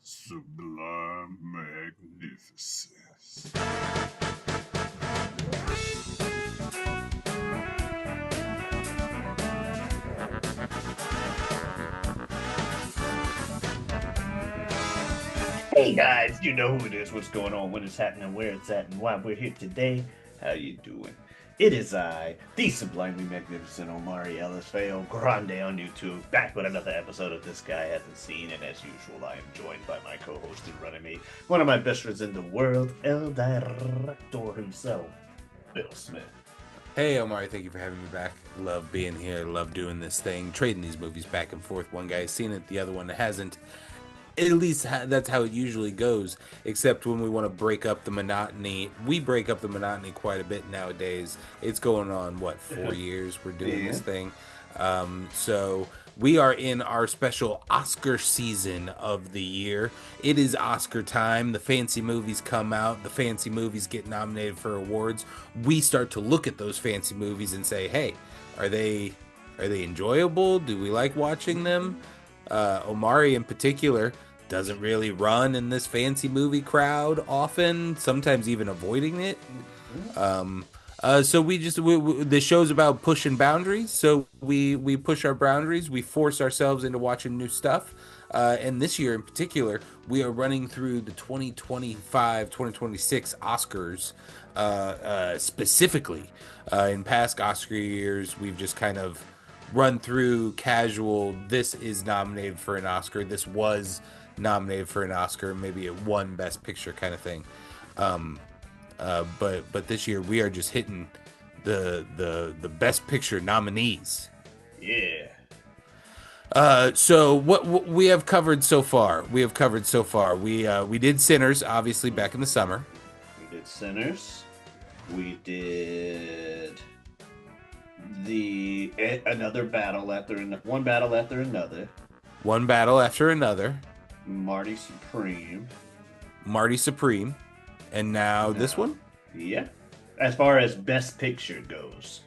Sublime magnificence. Hey guys, you know who it is, what's going on, when it's happening, where it's at, and why we're here today. How you doing? It is I, the sublimely magnificent Omari Ellis Grande on YouTube, back with another episode of This Guy Hasn't Seen, and as usual, I am joined by my co-host and running mate, one of my best friends in the world, El Director himself, Bill Smith. Hey Omar, thank you for having me back. Love being here, love doing this thing, trading these movies back and forth. One guy's seen it, the other one hasn't. At least that's how it usually goes, except when we want to break up the monotony. We break up the monotony quite a bit nowadays. It's going on, what, 4 years we're doing Yeah. this thing. So we are in our special Oscar season of the year. It is Oscar time. The fancy movies come out. The fancy movies get nominated for awards. We start to look at those fancy movies and say, hey, are they are they enjoyable? Do we like watching them? Omari in particular doesn't really run in this fancy movie crowd often, sometimes even avoiding it. So the show's about pushing boundaries. So we push our boundaries. We force ourselves into watching new stuff. And this year in particular, we are running through the 2025-2026 Oscars specifically. In past Oscar years, we've just kind of run through casual. This is nominated for an Oscar. This was nominated for an Oscar. Maybe it won Best Picture kind of thing. But this year we are just hitting the Best Picture nominees. Yeah. So what we have covered so far? We did Sinners, obviously back in the summer. We did Sinners. We did the another battle after one battle after another. One battle after another. Marty Supreme. Marty Supreme, and now this No. one. Yeah. As far as Best Picture goes.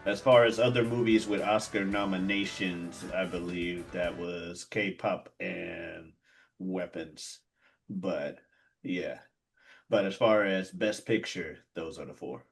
As far as other movies with Oscar nominations, I believe that was K-pop and Weapons. But yeah. But as far as Best Picture, those are the four.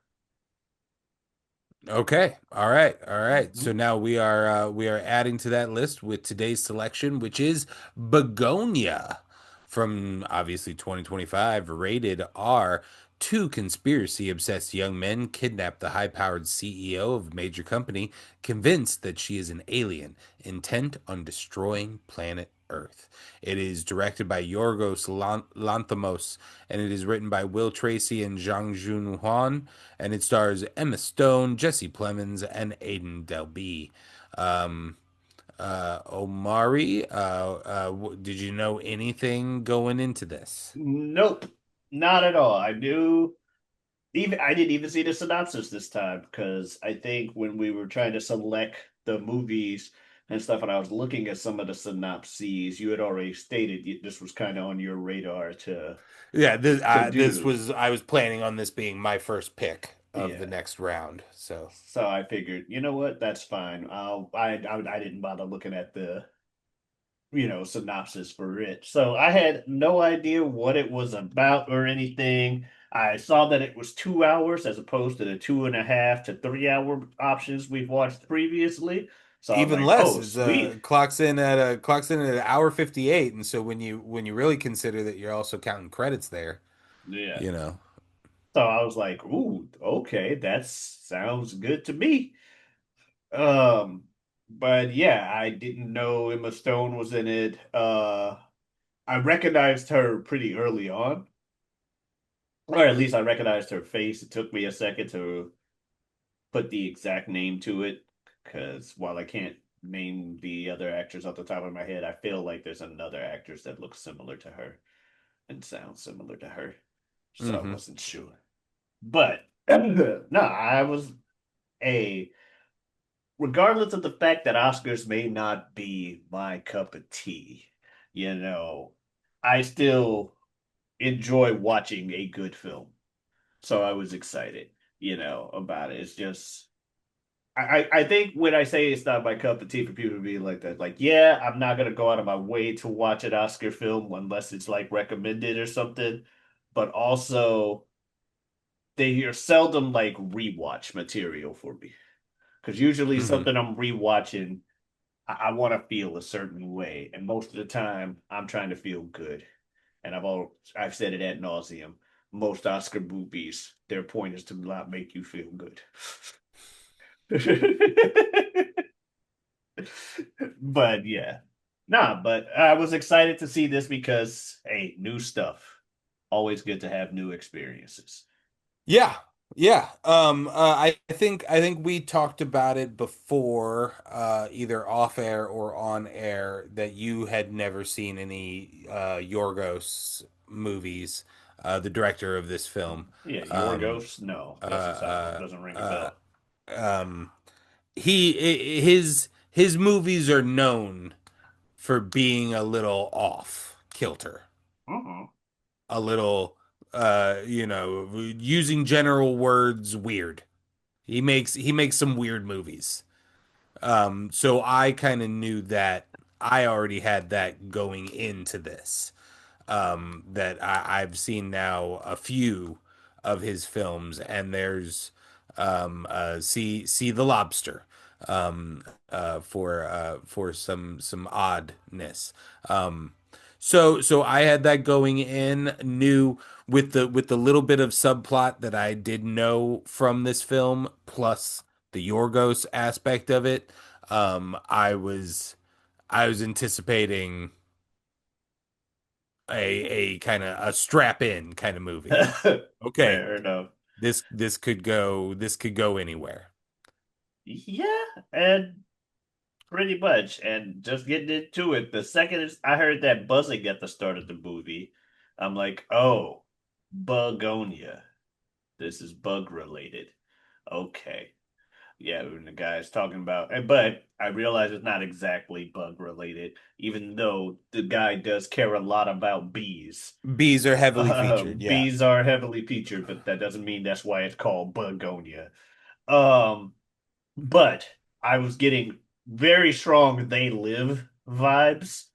Okay. All right. Mhm. So now we are adding to that list with today's selection, which is Bugonia from obviously 2025, rated R. Two conspiracy obsessed young men kidnap the high powered CEO of a major company, convinced that she is an alien intent on destroying planet Earth. It is directed by Lanthimos, and it is written by Will Tracy and Zhang Junhuan, and it stars Emma Stone, Jesse Plemons, and Aiden Delby. Um, Omari, did you know anything going into this? Nope. Not at all. I didn't even see the synopsis this time because I think when we were trying to select the movies and stuff, and I was looking at some of the synopses, you had already stated this was kind of on your radar Yeah, to this do. was I was planning on this being my first pick of the Yeah. next round. So So I figured, you know what, that's fine. I didn't bother looking at the synopsis for it. So I had no idea what it was about or anything. I saw that it was 2 hours as opposed to the 2.5 to 3 hour options we've watched previously. So I was even like, less oh, is sweet. clocks in at an hour 58, and so when you really consider that you're also counting credits there, Yeah. you know. So I was like, ooh, okay, that sounds good to me. Um, but yeah, I didn't know Emma Stone was in it. I recognized her pretty early on, or at least I recognized her face. It took me a second to put the exact name to it because while I can't name the other actors off the top of my head, I feel like there's another actress that looks similar to her and sounds similar to her. So I Hmm. wasn't sure. But no, I was a regardless of the fact that Oscars may not be my cup of tea, you know, I still enjoy watching a good film. So I was excited, about it. It's just I think when I say it's not my cup of tea for people to be like that, like, yeah, I'm not gonna go out of my way to watch an Oscar film unless it's like recommended or something. But also, they are seldom like rewatch material for me. Because usually Hmm. something I'm rewatching, I want to feel a certain way, and most of the time, I'm trying to feel good. And I've said it ad nauseum. Most Oscar movies, their point is to not make you feel good. But yeah. Nah, but I was excited to see this because, hey, new stuff. Always good to have new experiences. Yeah, yeah. I think we talked about it before, either off air or on air, that you had never seen any Yorgos movies, the director of this film. Yeah, Um, Yorgos? No, uh, doesn't ring a uh, bell. um, his movies are known for being a little off kilter, Uh-huh. a little, using general words weird. He makes some weird movies. So I kind of knew that I already had that going into this. That I've seen now a few of his films, and there's see the Lobster, um, for some oddness. So I had that going in, knew with the little bit of subplot that I did know from this film, plus the Yorgos aspect of it. I was anticipating a kind of a strap in kind of movie. Okay, Fair enough. this could go anywhere. Yeah, and pretty much. And just getting into it, the second I heard that buzzing at the start of the movie, I'm like, oh, Bugonia. This is bug related. Okay. Yeah, when the guy's talking about, but I realize it's not exactly bug related, even though the guy does care a lot about bees. Bees are heavily featured, yeah. Bees are heavily featured, but that doesn't mean that's why it's called Bugonia. Um, but I was getting very strong "They Live" vibes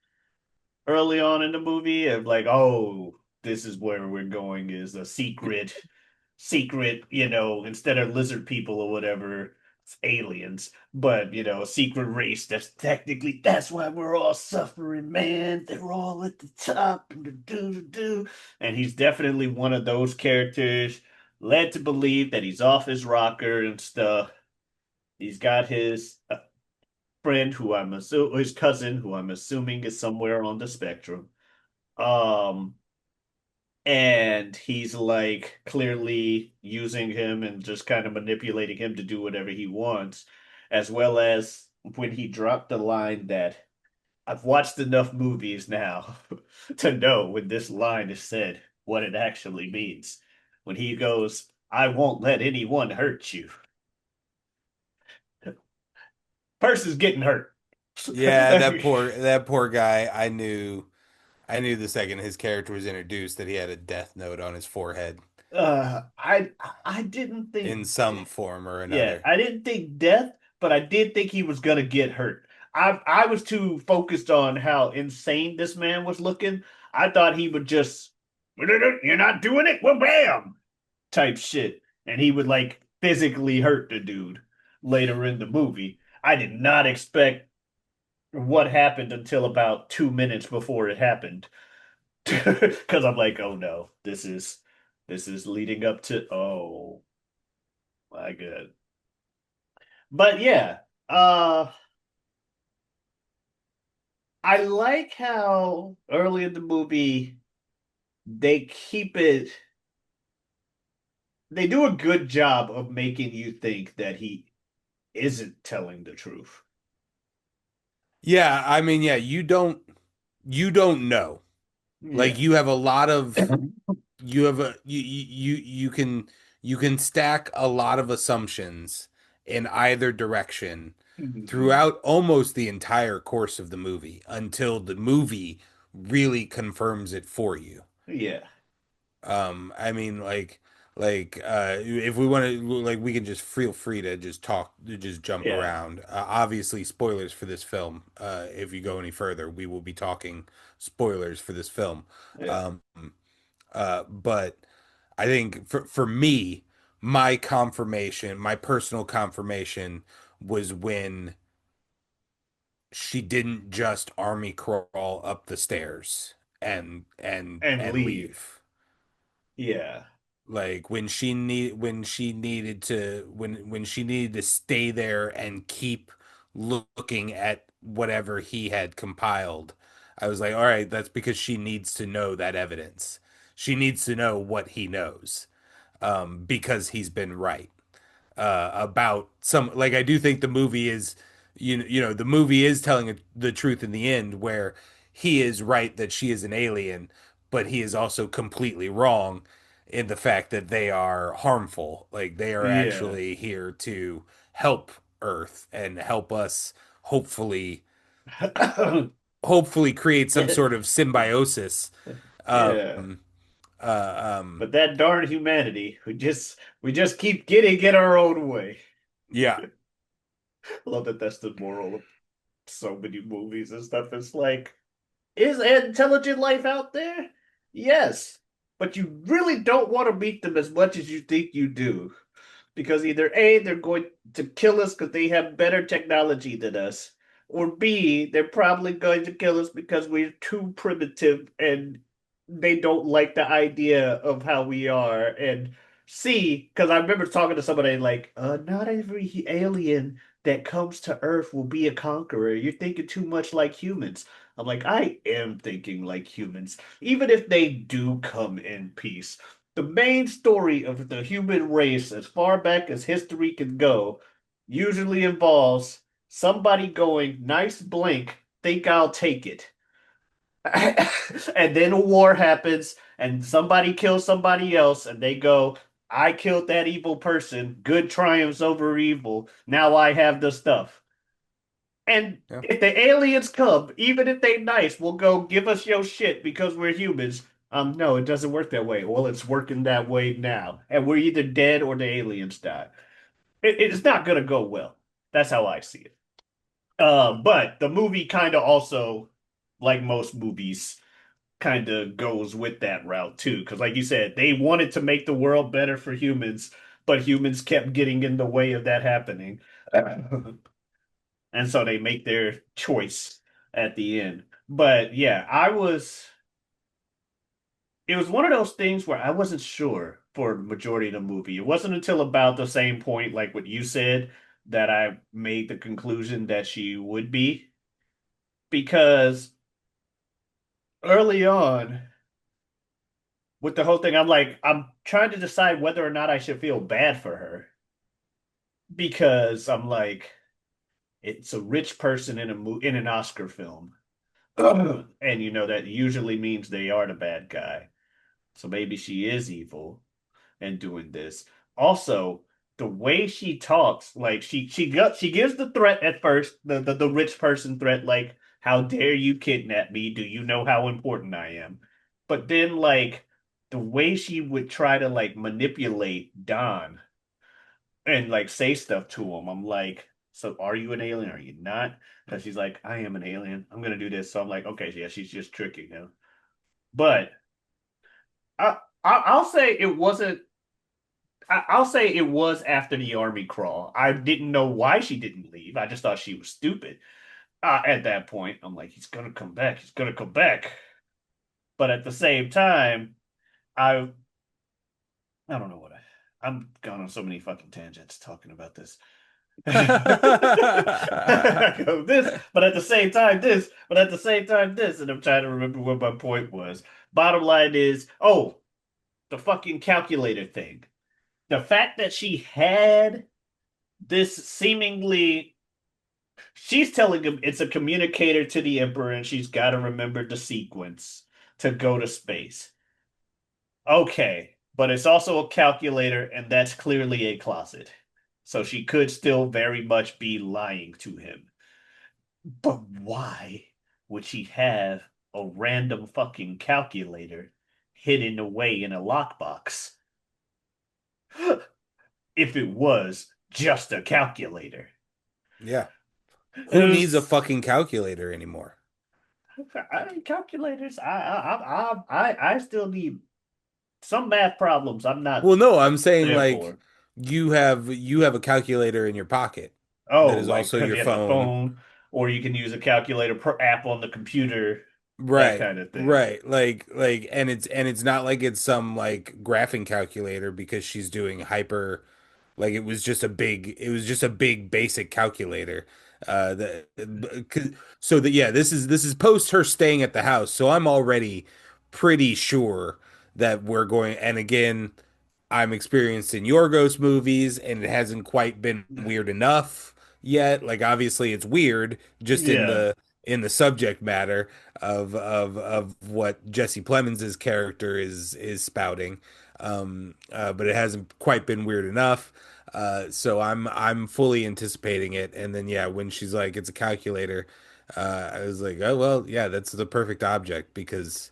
early on in the movie of like, oh, this is where we're going is a secret, instead of lizard people or whatever, it's aliens, but a secret race that's why we're all suffering, man. They're all at the top and the do. And he's definitely one of those characters led to believe that he's off his rocker and stuff. He's got his friend who I'm assuming his cousin who I'm assuming is somewhere on the spectrum. Um, and he's like clearly using him and just kind of manipulating him to do whatever he wants, as well as when he dropped the line that I've watched enough movies now to know when this line is said what it actually means. When he goes, I won't let anyone hurt you. Person's getting hurt. Yeah, that poor guy. I knew the second his character was introduced that he had a death note on his forehead I didn't think, in some form or yeah, another. I didn't think death, but I did think he was gonna get hurt. I was too focused on how insane this man was looking. I thought he would just, you're not doing it, well, bam, type shit, and he would like physically hurt the dude later in the movie. I did not expect what happened until about 2 minutes before it happened, because I'm like, oh no, this is leading up to, oh my god. But yeah, uh I like how early in the movie they keep it they do a good job of making you think that he isn't telling the truth. Yeah, I mean, yeah, you don't know. Like Yeah. you have a lot of you have a you can stack a lot of assumptions in either direction Mhm. throughout almost the entire course of the movie until the movie really confirms it for you. Yeah. I mean, like Like, if we want to, like, we can just feel free to just talk, to just jump Yeah, around. Obviously, spoilers for this film. If you go any further, we will be talking spoilers for this film. yeah, Um, but I think for me, my confirmation, my personal confirmation was when she didn't just army crawl up the stairs and and leave. leave. Yeah, Like when she needed to stay there and keep looking at whatever he had compiled. I was like, all right, that's because she needs to know that evidence. She needs to know what he knows, because he's been right about some. Like, I do think the movie is, the movie is telling the truth in the end, where he is right that she is an alien, but he is also completely wrong in the fact that they are harmful. Like, they are yeah, actually here to help Earth and help us, hopefully create some yeah, sort of symbiosis. yeah. Um, uh, um, But that darn humanity, we just keep getting in our own way. yeah. I love that that's the moral of so many movies and stuff. It's like, is intelligent life out there? Yes, but you really don't want to meet them as much as you think you do. Because either A, they're going to kill us because they have better technology than us, or B, they're probably going to kill us because we're too primitive and they don't like the idea of how we are. And C, because I remember talking to somebody like, not every alien that comes to Earth will be a conqueror. You're thinking too much like humans. I'm like, I am thinking like humans, even if they do come in peace. The main story of the human race, as far back as history can go, usually involves somebody going, nice blink, think I'll take it. And then a war happens, and somebody kills somebody else, and they go, I killed that evil person. Good triumphs over evil. Now I have the stuff. And Yeah. if the aliens come, even if they nice, will go give us your shit because we're humans. No, it doesn't work that way. Well, it's working that way now, and we're either dead or the aliens die. It's not gonna go well. That's how I see it. But the movie kind of also, like most movies, kind of goes with that route too. Because, like you said, they wanted to make the world better for humans, but humans kept getting in the way of that happening. And so they make their choice at the end. But yeah, it was one of those things where I wasn't sure for the majority of the movie. It wasn't until about the same point, like what you said, that I made the conclusion that she would be. Because early on, with the whole thing, I'm trying to decide whether or not I should feel bad for her. Because I'm like, it's a rich person in an Oscar film. And you know that usually means they are the bad guy. So maybe she is evil and doing this. Also, the way she talks, like she gives the threat at first, the rich person threat, like, how dare you kidnap me? Do you know how important I am? But then like the way she would try to like manipulate Don and like say stuff to him, I'm like, so are you an alien? Are you not? Because she's like, I am an alien. I'm gonna do this. So I'm like, okay, yeah, she's just tricking him. But I'll say it wasn't. I'll say it was after the army crawl. I didn't know why she didn't leave. I just thought she was stupid. At that point, I'm like, he's gonna come back. He's gonna come back. But at the same time, I don't know what I'm gone on so many fucking tangents talking about this. I go this, but at the same time this, but at the same time this, and I'm trying to remember what my point was. Bottom line is, oh, the fucking calculator thing. The fact that she had this seemingly, she's telling him it's a communicator to the emperor and she's got to remember the sequence to go to space. Okay, but it's also a calculator and that's clearly a closet. So she could still very much be lying to him. But why would she have a random fucking calculator hidden away in a lockbox? if it was just a calculator. Yeah. It Who needs a was fucking calculator anymore? calculators. I still need some math problems. I'm not Well, no, I'm saying there like for. you have a calculator in your pocket Oh, that is like also because your you have a phone. phone, or you can use a calculator per app on the computer, that Right, kind of thing. right. And it's not like it's some like graphing calculator because she's doing hyper like it was just a big basic calculator. That 'cause- yeah, this is post her staying at the house. So I'm already pretty sure that we're going and again I'm experienced in Yorgos movies and it hasn't quite been weird enough yet. Like obviously it's weird just in Yeah. the subject matter of what Jesse Plemons' character is spouting. But it hasn't quite been weird enough. So I'm fully anticipating it. And then yeah, when she's like it's a calculator, I was like, oh well, yeah, that's the perfect object because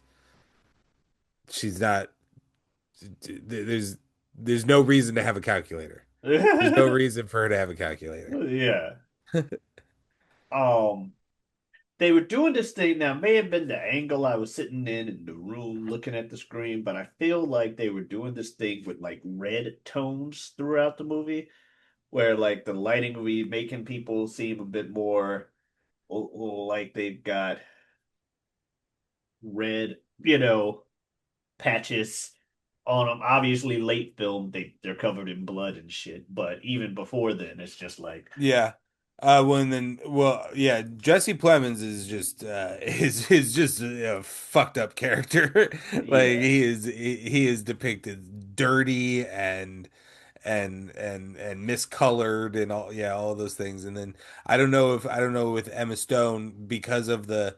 she's not there's there's no reason to have a calculator. There's no reason for her to have a calculator. Yeah. Um, they were doing this thing now, may have been the angle I was sitting in the room looking at the screen, but I feel like they were doing this thing with like red tones throughout the movie, where like the lighting would be making people seem a bit more like they've got red, patches on them. Obviously, late film, they're covered in blood and shit, but even before then, it's just like, Yeah. Yeah, Jesse Plemons is just is just a fucked up character. Like yeah, he is depicted dirty and miscolored and all those things. And then I don't know with Emma Stone because of the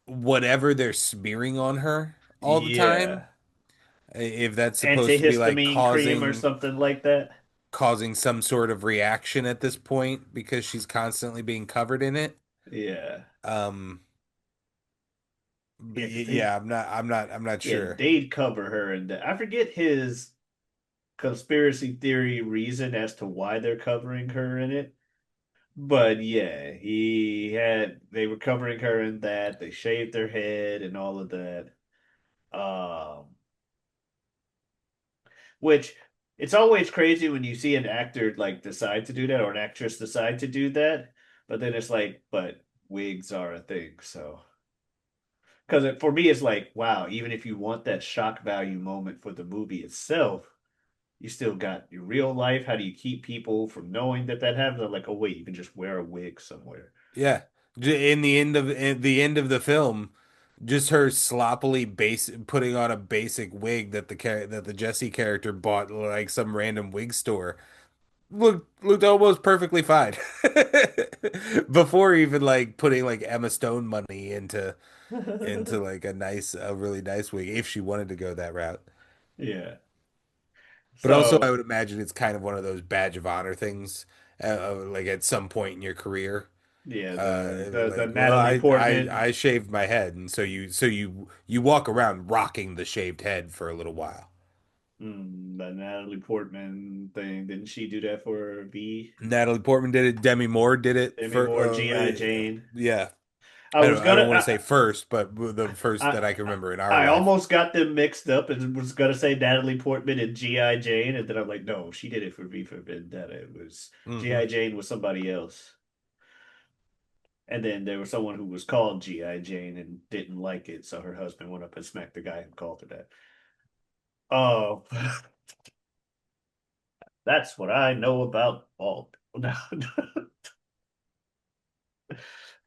whatever they're smearing on her all the time, yeah. if that's supposed to be like Antihistamine cream or something like that. causing some sort of reaction at this point because she's constantly being covered in it. Yeah, Um, but yeah, because they, yeah, I'm not yeah, sure. they'd cover her, and I forget his conspiracy theory reason as to why they're covering her in it. But yeah, they were covering her in that. They shaved her head and all of that. Um, which it's always crazy when you see an actor like decide to do that or an actress decide to do that, but then it's like, but wigs are a thing, so because for me it's like, wow, even if you want that shock value moment for the movie itself, you still got your real life. How do you keep people from knowing that that happens? They're like, oh wait, you can just wear a wig somewhere. Yeah, in the end of the film, just her sloppily putting on a basic wig that the Jesse character bought like some random wig store looked almost perfectly fine before even like putting like Emma Stone money into like a really nice wig if she wanted to go that route. Yeah. But also, I So would imagine it's kind of one of those badge of honor things, like at some point in your career. yeah, the Like, well, Natalie Portman, I shaved my head, and so you walk around rocking the shaved head for a little while. the Natalie Portman thing. Didn't she do that for V? Natalie Portman did it. Demi Moore did it Demi for Moore, G.I. Jane. yeah. I was I gonna don't want to say first, but the first I that I can remember in our I life. almost got them mixed up and was gonna say Natalie Portman and G.I. Jane, and then I'm like, no, she did it for V for Vendetta. It was Hmm. G.I. Jane was somebody else. And then there was someone who was called G.I. Jane and didn't like it, so her husband went up and smacked the guy who called her that. Oh, that's what I know about all. No,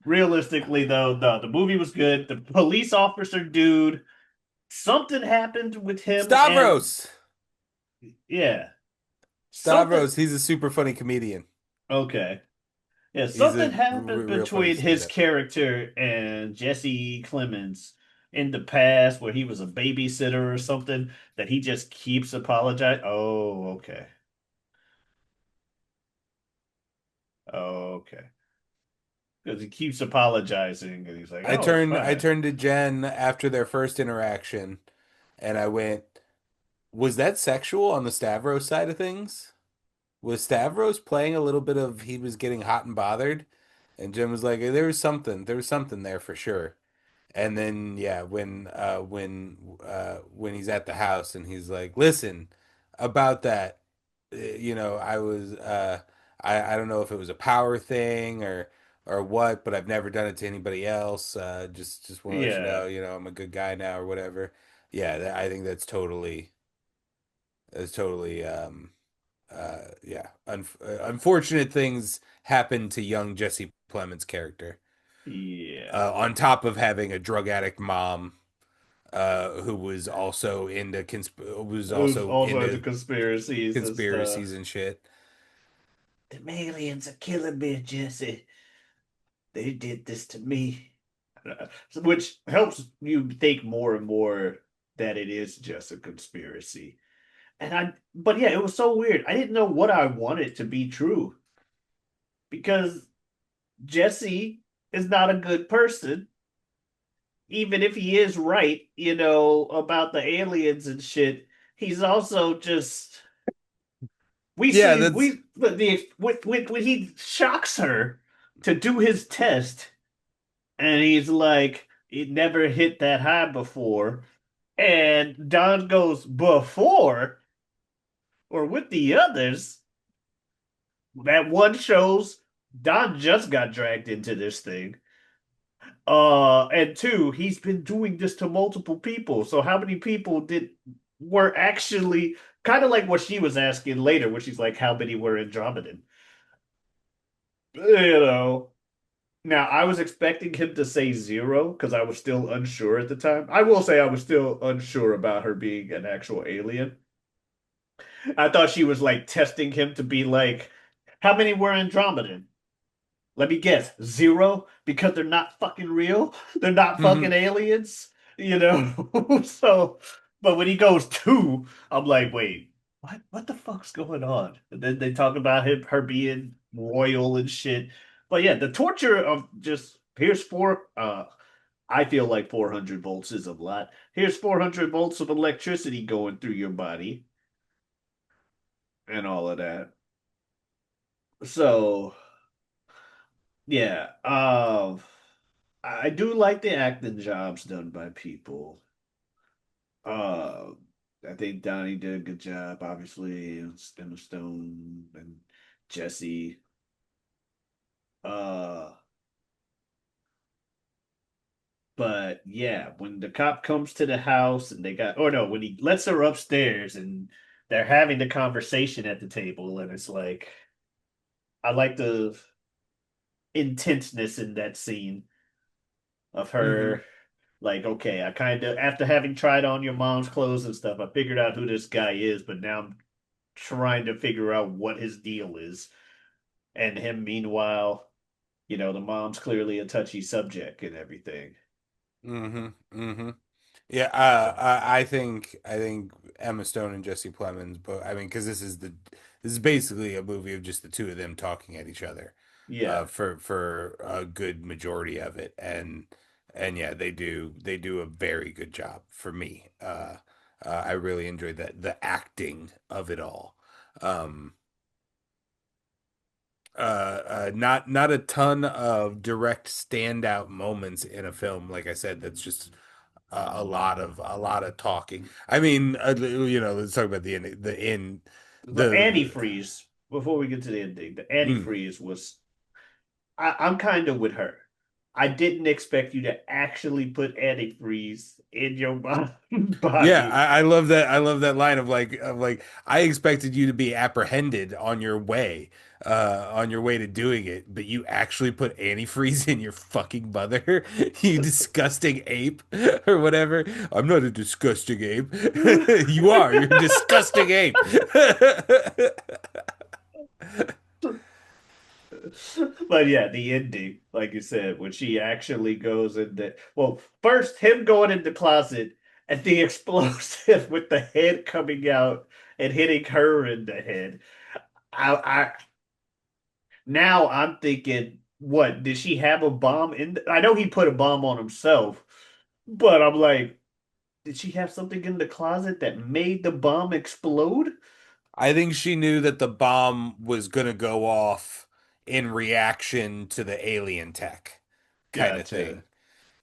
realistically, though, no, the movie was good. The police officer dude, something happened with him, and Stavros. yeah, something. Stavros, he's a super funny comedian. Okay, yeah, He's something a happened real funny between his stand-up. character and Jesse Clemens in the past, where he was a babysitter or something that he just keeps apologizing. Oh, okay, okay, because he keeps apologizing, and he's like, "Oh, it's I fine." turned to Jen after their first interaction and I went, Was that sexual on the Stavros side of things? Was Stavros playing a little bit of he was getting hot and bothered? And Jim was like, there was something there for sure. And then yeah, when he's at the house and he's like, listen, about that, I was I don't know if it was a power thing or what, but I've never done it to anybody else. Just want to let you Yeah, know, I'm a good guy now or whatever. Yeah, I think that's totally yeah, unfortunate things happen to young Jesse Plemons' character. yeah. On top of having a drug addict mom who was It was also also into into conspiracies and stuff. conspiracies and shit. The aliens are killing me, Jesse. They did this to me. Which helps you think more and more that it is just a conspiracy. But yeah, it was so weird. I didn't know what I wanted to be true because Jesse is not a good person, even if he is right, about the aliens and shit. He's also just we Yeah, see that's we the when he shocks her to do his test, and he's like, it never hit that high before. And Don goes, before or with the others. That one shows Don just got dragged into this thing. And two, he's been doing this to multiple people. So how many people did were actually kind of like what she was asking later, when she's like, how many were Andromedan? You know. Now I was expecting him to say zero because I was still unsure at the time. I will say I was still unsure about her being an actual alien. I thought she was like testing him to be like, how many were Andromedan? Let me guess, zero? Because they're not fucking real? They're not fucking mhm. aliens? You know? So, but when he goes two, I'm like, wait, what the fuck's going on? And then they talk about her being royal and shit. But yeah, the torture of just here's I feel like 400 volts is a lot. Here's 400 volts of electricity going through your body and all of that. So, yeah, I do like the acting jobs done by people. Uh, I think Donnie did a good job, obviously, and Emma Stone and Jesse. Uh, but yeah, when the cop comes to the house and or no, when he lets her upstairs and they're having the conversation at the table, and it's like, I like the intenseness in that scene of Mhm. her. Like, okay, I kind of, after having tried on your mom's clothes and stuff, I figured out who this guy is, but now I'm trying to figure out what his deal is. And him, meanwhile, the mom's clearly a touchy subject and everything. Mhm. Mhm. Yeah, So, I think Emma Stone and Jesse Plemons, but I mean, because this is basically a movie of just the two of them talking at each other, yeah. for a good majority of it, and yeah, they do a very good job for me. I really enjoyed the acting of it all. Um, not a ton of direct standout moments in a film. Like I said, that's just a lot of talking. I mean, let's talk about the end. The The antifreeze, before we get to the ending, the mm, antifreeze was, I'm kind of with her. I didn't expect you to actually put antifreeze in your yeah, body. I love that. I love that line of like I expected you to be apprehended on your way to doing it, but you actually put antifreeze in your fucking mother, you disgusting ape or whatever. I'm not a disgusting ape. You are. You're a disgusting ape. But yeah, the ending, like you said, when she actually goes in the, well, first him going in the closet and the explosive with the head coming out and hitting her in the head. I now I'm thinking, what did she have a bomb in? I know he put a bomb on himself, but I'm like, did she have something in the closet that made the bomb explode? I think she knew that the bomb was gonna go off in reaction to the alien tech kind of Gotcha. thing.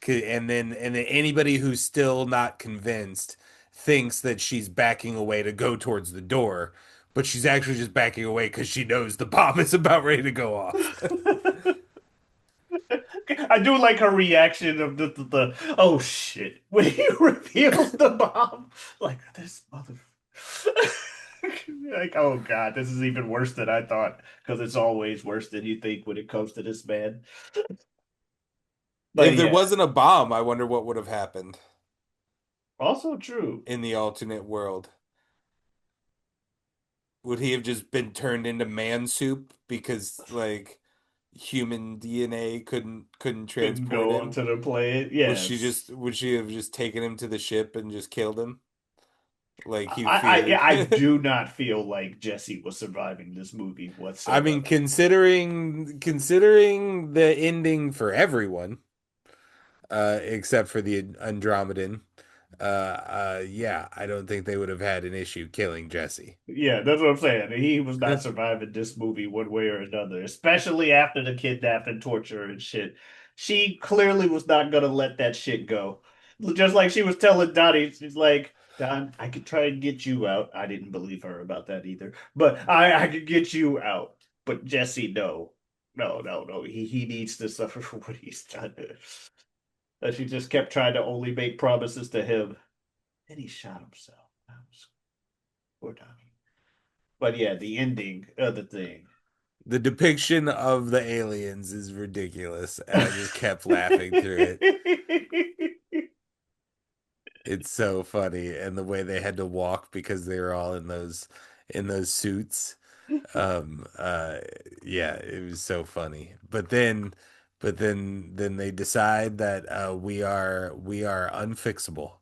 And then anybody who's still not convinced thinks that she's backing away to go towards the door, but she's actually just backing away because she knows the bomb is about ready to go off. I do like her reaction of the oh shit when he reveals the bomb. Like this mother. Like, oh God, this is even worse than I thought because it's always worse than you think when it comes to this man. But If there yeah, wasn't a bomb, I wonder what would have happened also true. in the alternate world. Would he have just been turned into man soup because like human DNA couldn't Couldn't transport go on him? to the plane. Yes. Would she have just taken him to the ship and just killed him like he Yeah, feared? I do not feel like Jesse was surviving this movie I mean, whatsoever. considering the ending for everyone, except for the Andromedan, yeah, I don't think they would have had an issue killing Jesse. Yeah, that's what I'm saying. He was not surviving this movie one way or another, especially after the kidnapping, torture, and shit. She clearly was not gonna let that shit go. Just like she was telling Donnie, she's like, Don, I could try and get you out. I didn't believe her about that either, but I could get you out. But Jesse, no. No, no, no. He needs to suffer for what he's done. That she just kept trying to only make promises to him. Then he shot himself. Poor Donnie. But yeah, the ending of the thing. The depiction of the aliens is ridiculous, and I just kept laughing through it. It's so funny, and the way they had to walk because they were all in those suits. Um, uh, yeah, it was so funny. But then they decide that we are unfixable,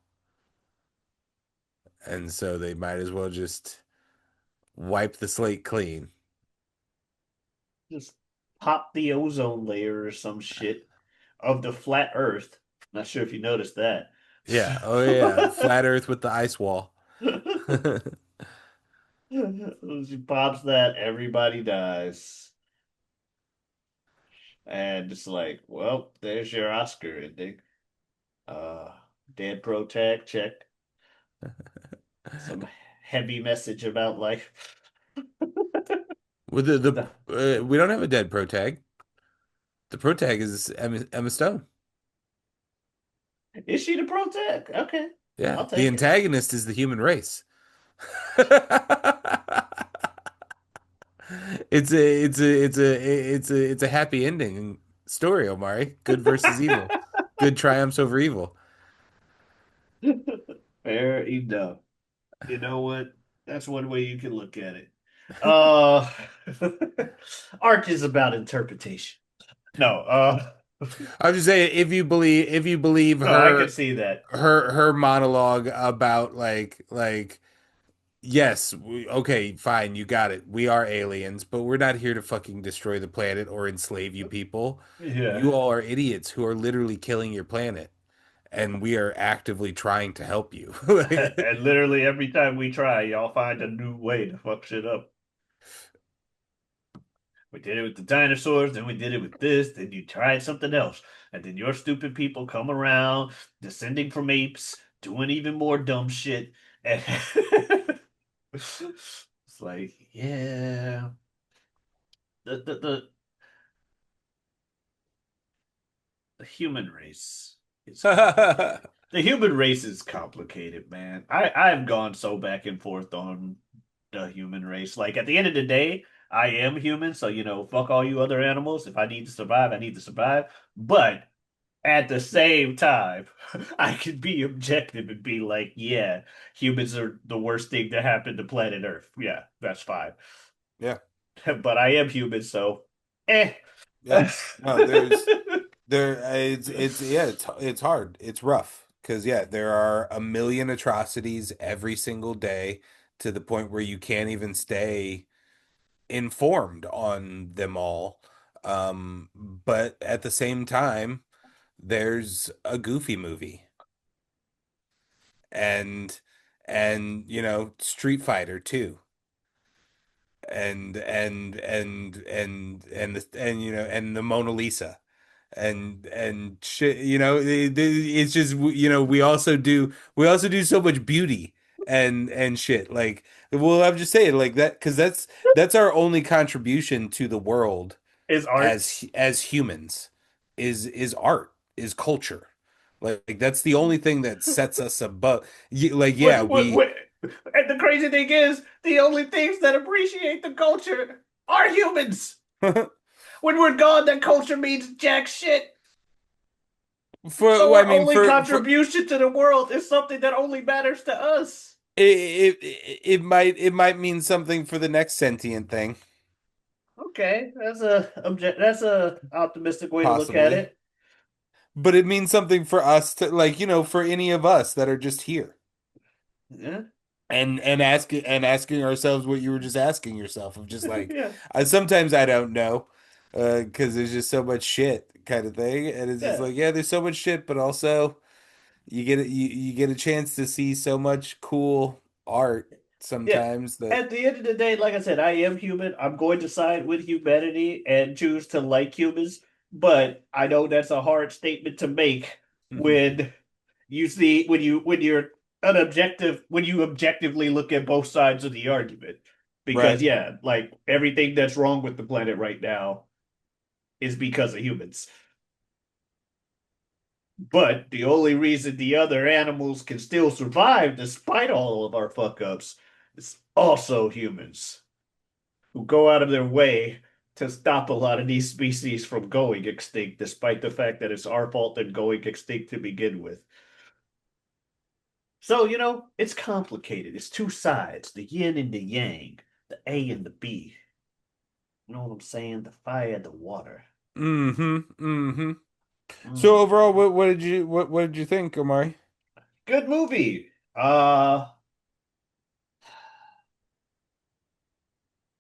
and so they might as well just wipe the slate clean. Just pop the ozone layer or some shit of the flat Earth. Not sure if you noticed that. Yeah. Oh yeah. Flat Earth with the ice wall. She pops that, everybody dies. And it's like, well, there's your Oscar ending. Uh, Dead Pro Tag, check. Some heavy message about life. With What the we don't have a dead pro tag. The pro tag is Emma Stone. is she the pro tag? Okay, Yeah. I'll The take it. antagonist is the human race. It's a happy ending story, Omari. Good versus evil. Good triumphs over evil. Fair enough. You know what? That's one way you can look at it. Uh, art is about interpretation. No, I was just saying, if you believe no, I can see that. her monologue about yes, okay, fine, you got it. We are aliens, but we're not here to fucking destroy the planet or enslave you people. Yeah. You all are idiots who are literally killing your planet, and we are actively trying to help you. And literally every time we try, y'all find a new way to fuck shit up. We did it with the dinosaurs, then we did it with this, then you tried something else. And then your stupid people come around, descending from apes, doing even more dumb shit. And it's like, yeah. The the human race is complicated. The human race is complicated, man. I've gone so back and forth on the human race. Like at the end of the day, I am human, so fuck all you other animals. If I need to survive, I need to survive. But at the same time, I could be objective and be like, yeah, humans are the worst thing to happen to planet Earth. Yeah, that's fine. Yeah, But I am human, so eh. yeah. No, it's yeah, it's hard. It's rough because yeah, there are a million atrocities every single day to the point where you can't even stay informed on them all. But at the same time, there's a Goofy movie, and Street Fighter too, and the Mona Lisa, and shit. It's just, we also do so much beauty and shit. Like, well, I'm just saying like that because that's our only contribution to the world Is art. as humans, is art, is culture. Like that's the only thing that sets us above. Like, yeah, we. What, and the crazy thing is, the only things that appreciate the culture are humans. When we're gone, that culture means jack shit. So I our mean, only for contribution to the world is something that only matters to us. it might mean something for the next sentient thing, Okay, that's a optimistic way to look at possibly. it. But it means something for us to, like, for any of us that are just here. Yeah, And asking ourselves what you were just asking yourself, of just like, yeah, sometimes I don't know, because there's just so much shit, kind of thing. And it's just yeah. like, yeah, there's so much shit, but also you get a chance to see so much cool art Yeah. sometimes that. At the end of the day, like I said, I am human. I'm going to side with humanity and choose to like humans. But I know that's a hard statement to make when you see when you objectively look at both sides of the argument. Because Right. yeah, like everything that's wrong with the planet right now is because of humans. But the only reason the other animals can still survive despite all of our fuck ups is also humans, who go out of their way to stop a lot of these species from going extinct, despite the fact that it's our fault they're going extinct to begin with. So, it's complicated. It's two sides, the yin and the yang, the A and the B. You know what I'm saying? The fire, the water. Mm-hmm. Mm-hmm. So Mm. overall, what did you think, Omari? Good movie. Uh,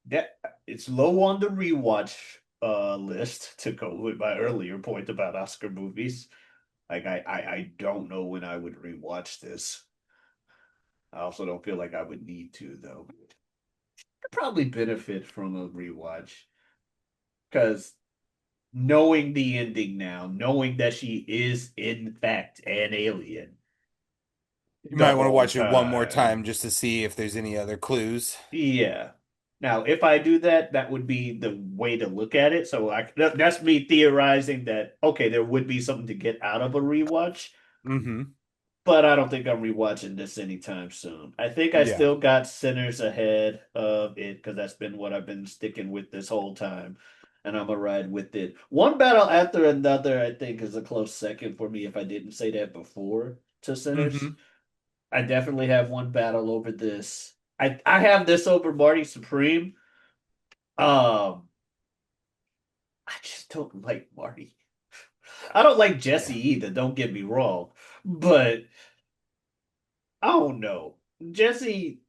that it's low on the rewatch list to go with my earlier point about Oscar movies. Like I don't know when I would rewatch this. I also don't feel like I would need to though. I'd probably benefit from a rewatch because knowing the ending now, knowing that she is in fact an alien You the might want to whole watch it one more time. time just to see if there's any other clues. Yeah. Now, if I do that, that would be the way to look at it. So that's me theorizing that okay, there would be something to get out of a rewatch. Mm-hmm. But I don't think I'm rewatching this anytime soon. I think I Yeah. still got Sinners ahead of it because that's been what I've been sticking with this whole time. And I'm gonna ride with it. One battle after another, I think, is a close second for me if I didn't say that before to Sinners. Mm-hmm. I definitely have one battle over this. I have this over Marty Supreme. Um, I just don't like Marty. I don't like Jesse Yeah. either, don't get me wrong. But I don't know. Jesse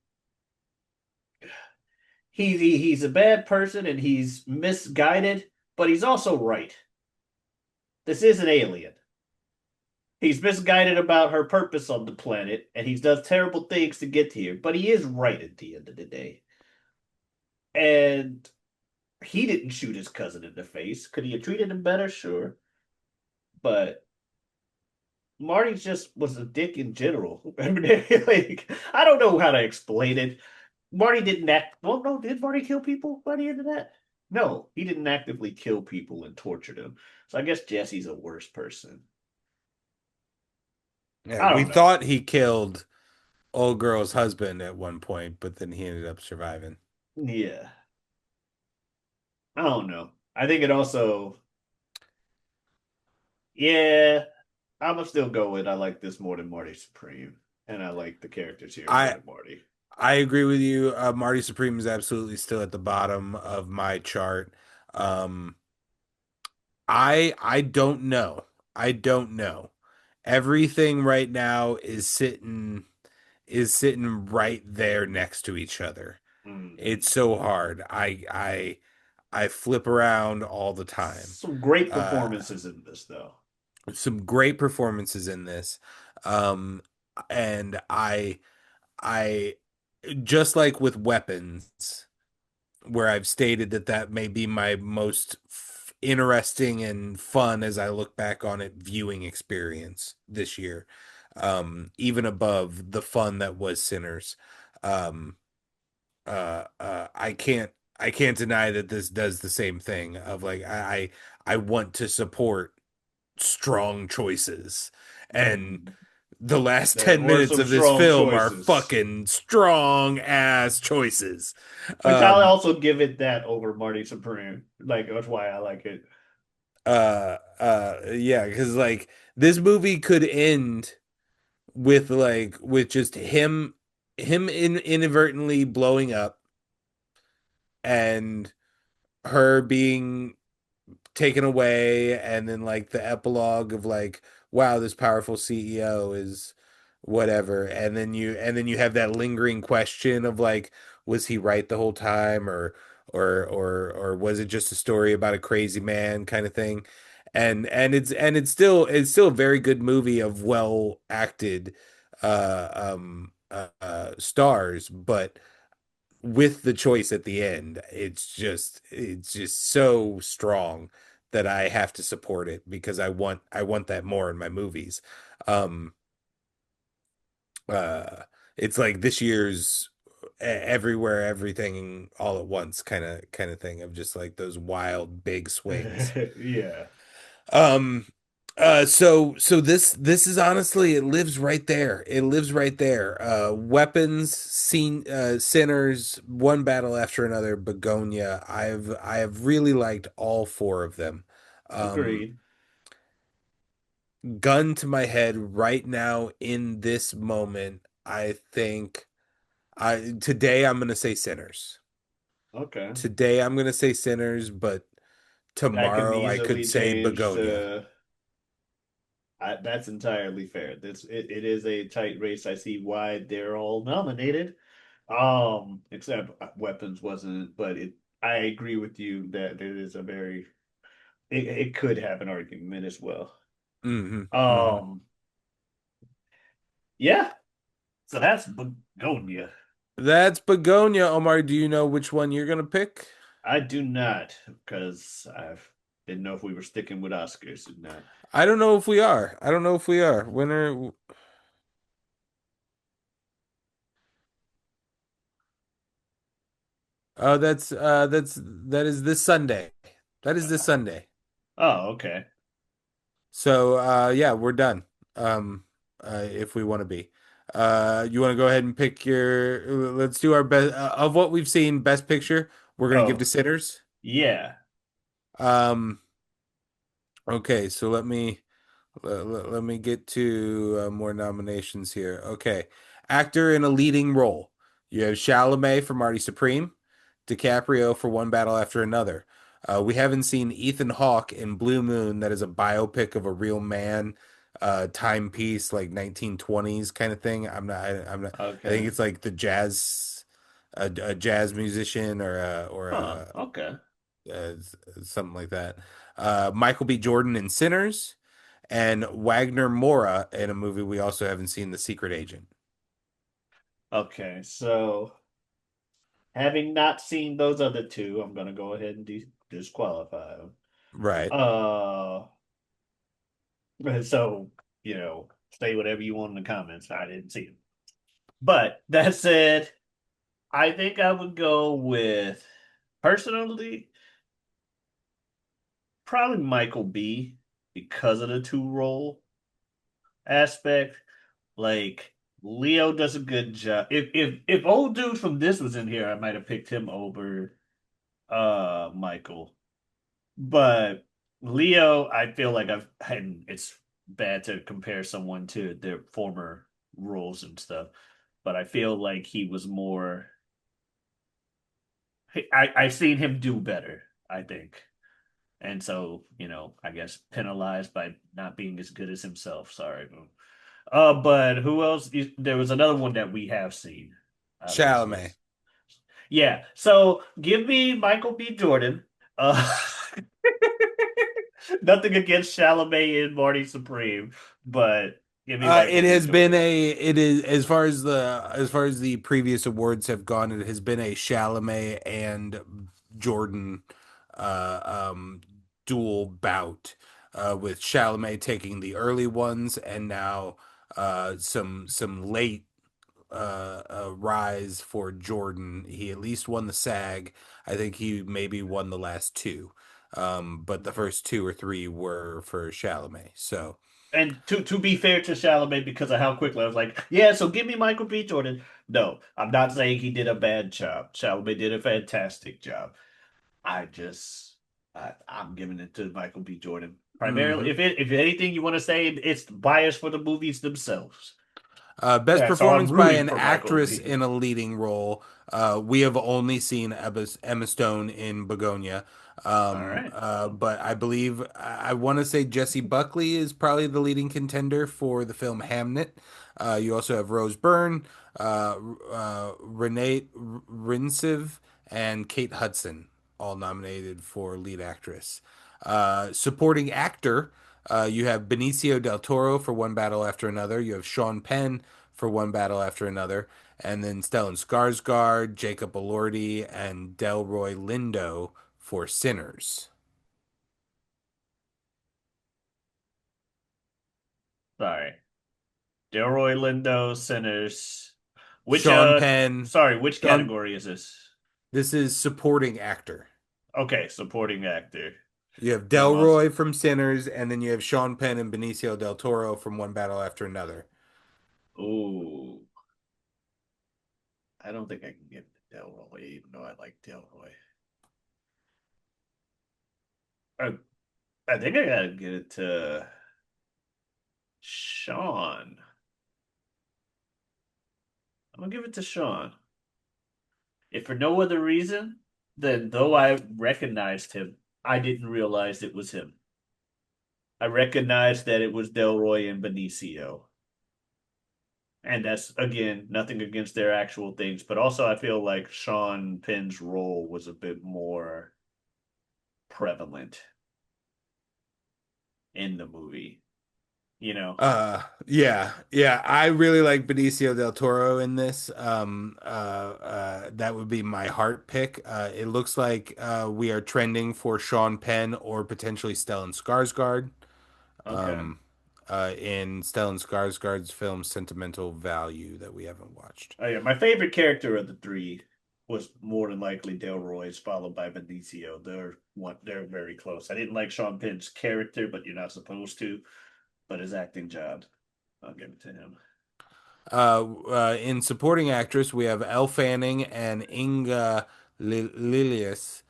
he's a bad person and he's misguided, but he's also right. This is an alien. He's misguided about her purpose on the planet, and he's done terrible things to get here, but he is right at the end of the day. And he didn't shoot his cousin in the face. Could he have treated him better? Sure. But Marty just was a dick in general. Like, I don't know how to explain it. Marty didn't act. Well, no, did Marty kill people by the end of that? No, he didn't actively kill people and torture them. So I guess Jesse's a worse person. Yeah. I We don't know. thought he killed old girl's husband at one point, but then he ended up surviving. Yeah, I don't know. I think it also. Yeah, I'm gonna still go with I like this more than Marty Supreme, and I like the characters here more I than Marty. I agree with you. Marty Supreme is absolutely still at the bottom of my chart. Um, I don't know. I don't know. Everything right now is sitting right there next to each other. Mhm. It's so hard. I flip around all the time. Some great Uh, performances in this, though. some great performances in this. Um, and I just like with weapons, where I've stated that that may be my most interesting and fun as I look back on it viewing experience this year, even above the fun that was Sinners. Um, I can't deny that this does the same thing of like I want to support strong choices, and Mm. the last There 10 were minutes some of this strong film are choices, fucking strong ass choices. which I'll Um, also give it that over Marty Supreme. Like that's why I like it. yeah, because like this movie could end with with just him inadvertently blowing up and her being taken away, and then like the epilogue of like, wow, this powerful CEO is whatever, and then you have that lingering question of like, was he right the whole time, or was it just a story about a crazy man kind of thing. And it's still a very good movie of well acted stars, but with the choice at the end, it's just so strong that I have to support it because I want that more in my movies. Um uh it's like this year's everywhere everything all at once kind of thing of just like those wild big swings. Yeah, Um so this is honestly, it lives right there. It lives right there. Weapons, Sinners, One Battle After Another, Bugonia. I have really liked all four of them. Um agreed. Gun to my head right now in this moment, I think I today I'm gonna say Sinners. Okay, Today I'm gonna say Sinners, but that could tomorrow I could easily say change Begonia. to. That's entirely fair. It is a tight race. I see why they're all nominated. Except weapons wasn't, but it. I agree with you that it is a very. It could have an argument as well. Hmm. Hmm. Um, yeah. So that's Bugonia. That's Begonia. Omar, do you know which one you're gonna pick? I do not, because I didn't know if we were sticking with Oscars or not. I don't know if we are. I don't know if we are. Winner. That is this Sunday. That is this Sunday. Oh, okay. So yeah, we're done. Um if we want to be. You want to go ahead and pick your let's do our best of what we've seen, best picture. We're gonna give to Oh, Sinners. yeah. Um okay, so let me get to more nominations here. Okay. Actor in a leading role. You have Chalamet for Marty Supreme, DiCaprio for One Battle After Another. We haven't seen Ethan Hawke in Blue Moon, that is a biopic of a real man, timepiece, like 1920s kind of thing. I'm not, I think Okay. it's like a jazz musician or Huh. Okay. uh, something like that. Michael B. Jordan in Sinners, and Wagner Mora in a movie we also haven't seen, The Secret Agent. Okay. So, having not seen those other two, I'm gonna go ahead and disqualify them. Right. Uh, so say whatever you want in the comments. I didn't see them. But that said, I think I would go with personally probably Michael B because of the two role aspect. Like Leo does a good job. If old dude from this was in here, I might have picked him over Michael. But Leo, I feel like I've and it's bad to compare someone to their former roles and stuff, but I feel like he was more I've seen him do better, I think. And so, I guess penalized by not being as good as himself. Sorry. But who else? There was another one that we have seen out of this Chalamet. list. Yeah. So give me Michael B. Jordan. Uh, nothing against Chalamet and Marty Supreme, but Give me Michael It B. has been Jordan. a it is as far as the previous awards have gone, it has been a Chalamet and Jordan dual bout, with Chalamet taking the early ones and now some late rise for Jordan. He at least won the SAG. I think he maybe won the last two. But the first two or three were for Chalamet. So And to be fair to Chalamet, because of how quickly I was like, yeah, so give me Michael B. Jordan. No, I'm not saying he did a bad job. Chalamet did a fantastic job. I just, I'm giving it to Michael B. Jordan primarily. mhm. If anything you want to say, it's biased for the movies themselves. Best So I'm performance by rooting an for Michael actress B. in a leading role. We have only seen Emma Stone in Bugonia. All right. But I believe I want to say Jessie Buckley is probably the leading contender for the film Hamnet. You also have Rose Byrne, Renee Rinsiv, and Kate Hudson, all nominated for lead actress. Supporting actor, you have Benicio del Toro for One Battle After Another. You have Sean Penn for One Battle After Another. And then Stellan Skarsgård, Jacob Elordi, and Delroy Lindo for Sinners. Sorry. Delroy Lindo, Sinners. Which, Sean Penn, sorry, which Sean, category is this? this is supporting actor. Okay, supporting actor. You have And I'm also, Delroy from Sinners, and then you have Sean Penn and Benicio del Toro from One Battle After Another. ooh, I don't think I can get Delroy, even though I like Delroy. I, I think I gotta get it to Sean. I'm gonna give it to Sean. If for no other reason, then though I recognized him, I didn't realize it was him. I recognized that it was Delroy and Benicio. And that's again nothing against their actual things, but also I feel like Sean Penn's role was a bit more prevalent in the movie. You know, Yeah, I really like Benicio del Toro in this. That would be my heart pick. It looks like we are trending for Sean Penn or potentially Stellan Skarsgård. okay. In Stellan Skarsgård's film Sentimental Value that we haven't watched. Oh yeah, my favorite character of the three was more than likely Delroy's, followed by Benicio. They're very close. I didn't like Sean Penn's character, but you're not supposed to. But his acting job, I'll give it to him. In supporting actress, we have Elle Fanning and Inga Lilius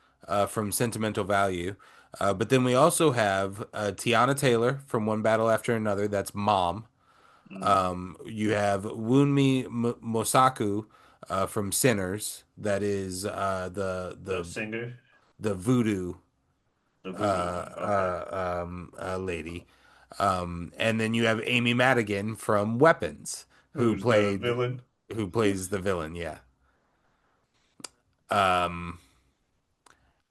from Sentimental Value. But then we also have Tiana Taylor from One Battle After Another. That's Mom. Mm. You have Wunmi Mosaku from Sinners. That is The singer, the voodoo the voodoo one. Okay. lady. And then you have Amy Madigan from Weapons, who Who's the played villain? who plays the villain. Yeah. Um,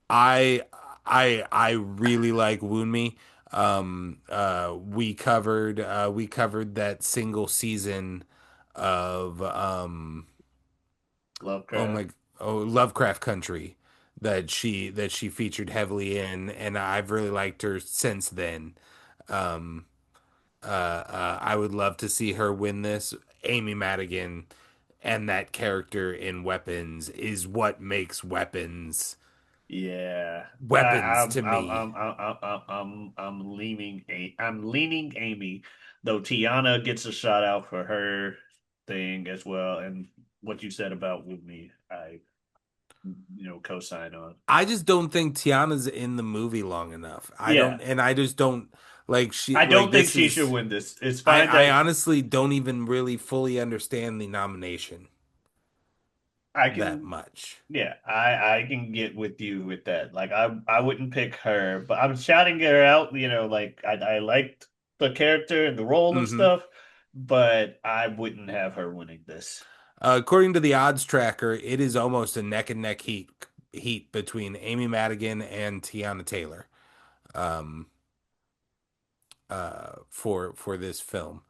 I I really like Wound we covered that single season of oh Lovecraft. my oh Lovecraft Country that she featured heavily in, and I've really liked her since then. Um, I would love to see her win this. Amy Madigan and that character in Weapons is what makes Yeah, weapons to me. I'm leaning Amy, though Tiana gets a shout out for her thing as well. And what you said about with me, I co-sign on. I just don't think Tiana's in the movie long enough. Yeah, I just don't like she I like don't think this she should is win this. It's fine I that honestly don't even really fully understand the nomination I that can. much. Yeah, I can get with you with that. Like I wouldn't pick her, but I'm shouting her out. Like I liked the character and the role and Hmm. stuff, but I wouldn't have her winning this. According to the odds tracker, it is almost a neck and neck heat between Amy Madigan and Tiana Taylor for this film.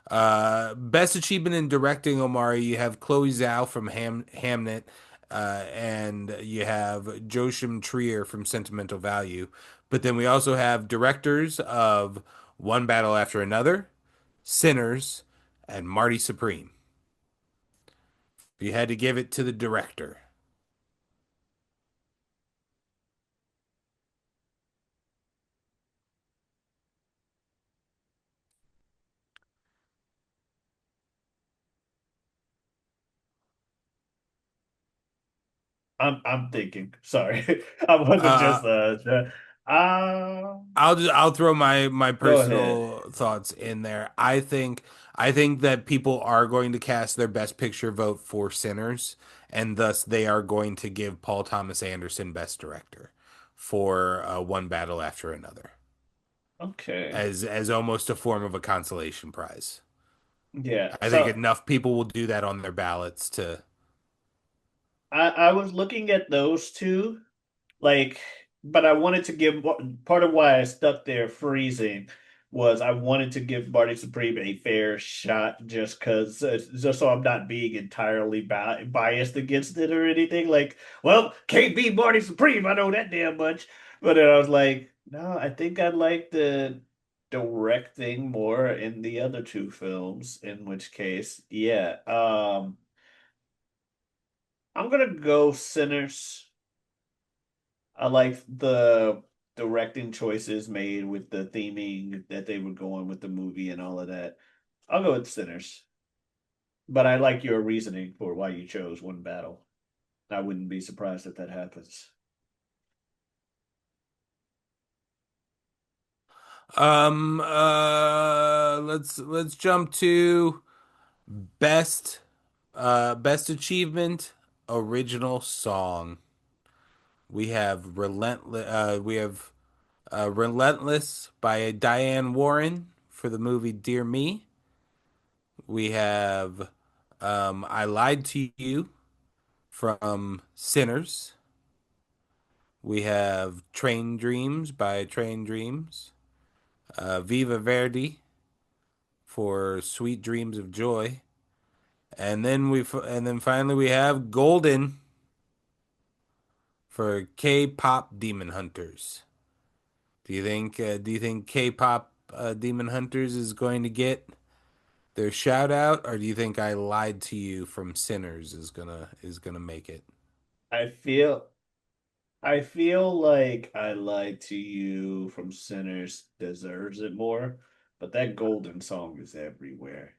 Best achievement in directing, Omari, you have Chloe Zhao from Hamnet, and you have Joachim Trier from Sentimental Value. But then we also have directors of One Battle After Another, Sinners, and Marty Supreme. If you had to give it to the director. I'm thinking. Sorry. I wasn't Uh, just I'll throw my go ahead. personal thoughts in there. I think that people are going to cast their best picture vote for Sinners, and thus they are going to give Paul Thomas Anderson best director for One Battle After Another Okay. as almost a form of a consolation prize. Yeah. I think So enough people will do that on their ballots to. I was looking at those two. Like, but I wanted to give part of why I stuck there freezing was I wanted to give Marty Supreme a fair shot just so I'm not being entirely biased against it or anything. Like, well, can't be Marty Supreme. I know that damn much. But then I was like, no, I think I like the directing more in the other two films, in which case, yeah. I'm gonna go Sinners. I like the directing choices made with the theming that they were going with the movie and all of that. I'll go with Sinners, but I like your reasoning for why you chose One Battle. I wouldn't be surprised if that happens. Let's jump to best achievement original song. We have Relentless by Diane Warren for the movie Dear Me. We have I Lied to You from Sinners. We have Train Dreams by Train Dreams. Viva Verdi for Sweet Dreams of Joy. And then finally we have Golden for K-pop Demon Hunters. Do you think K-pop Demon Hunters is going to get their shout out, or do you think I Lied to You from Sinners is gonna make it? I feel I feel like I Lied to You from Sinners deserves it more, but that golden song is everywhere.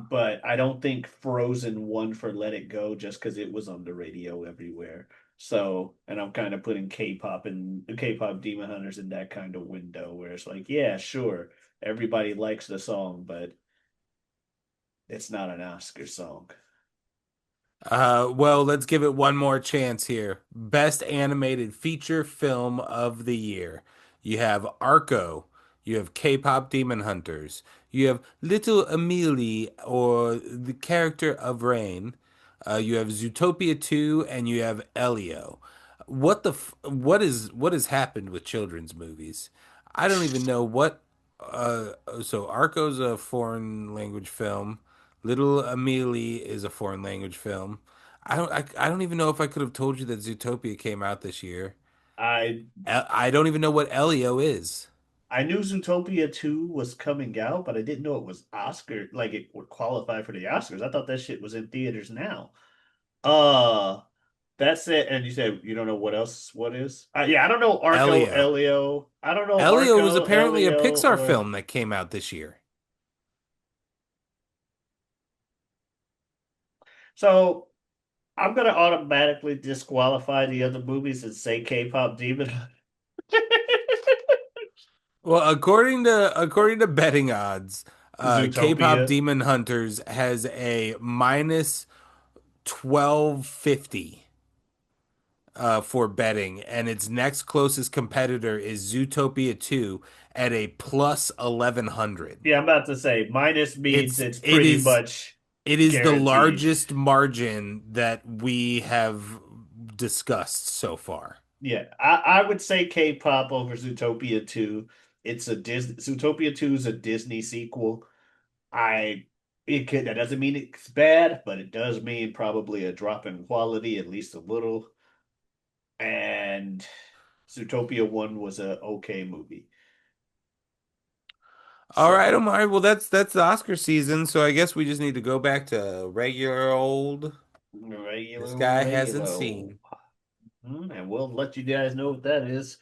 But I don't think Frozen won for Let It Go just because it was on the radio everywhere. So, and I'm kind of putting K-pop Demon Hunters in that kind of window where it's like, yeah, sure, everybody likes the song, but it's not an Oscar song. Well, let's give it one more chance here. Best animated feature film of the year. You have Arco, you have K-pop Demon Hunters, you have Little Amelie or the character of Rain, you have Zootopia 2, and you have Elio. What has happened with children's movies? I don't even know what. So Arco's a foreign language film. Little Amelie is a foreign language film. I don't even know if I could have told you that Zootopia came out this year. I I don't even know what Elio is. I knew Zootopia 2 was coming out, but I didn't know it was Oscar, like it would qualify for the Oscars. I thought that shit was in theaters now. Uh, that's it. And you said you don't know what is? Yeah, I don't know Arco Elio. Elio. I don't know Elio was Arco apparently a Elio Pixar or film that came out this year. so I'm gonna automatically disqualify the other movies and say K-pop Demon. Well, according to betting odds, K-pop Zootopia. Demon Hunters has a minus 1250 for betting, and its next closest competitor is Zootopia 2 at a plus 1100. Yeah, I'm about to say minus means It's it's it pretty is much it is the guaranteed. largest margin that we have discussed so far. Yeah, I would say K-pop over Zootopia 2. It's a Disney Zootopia 2 is a Disney sequel. I it could that doesn't mean it's bad, but it does mean probably a drop in quality, at least a little. And Zootopia 1 was a okay movie. All right, So Omar. Well, that's the Oscar season, so I guess we just need to go back to regular old. This regular, guy hasn't regular. seen. And we'll let you guys know what that is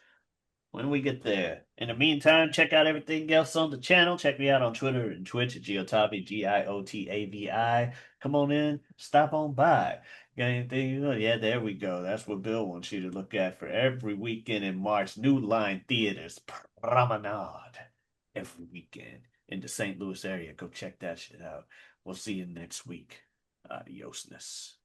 when we get there. In the meantime, check out everything else on the channel. Check me out on Twitter and Twitch at Giotavi, Giotavi. Come on in, stop on by. Got anything? Yeah, there we go. That's what Bill wants you to look at for every weekend in March. New Line Theaters, Promenade, every weekend in the St. Louis area. Go check that shit out. We'll see you next week. Adiosness.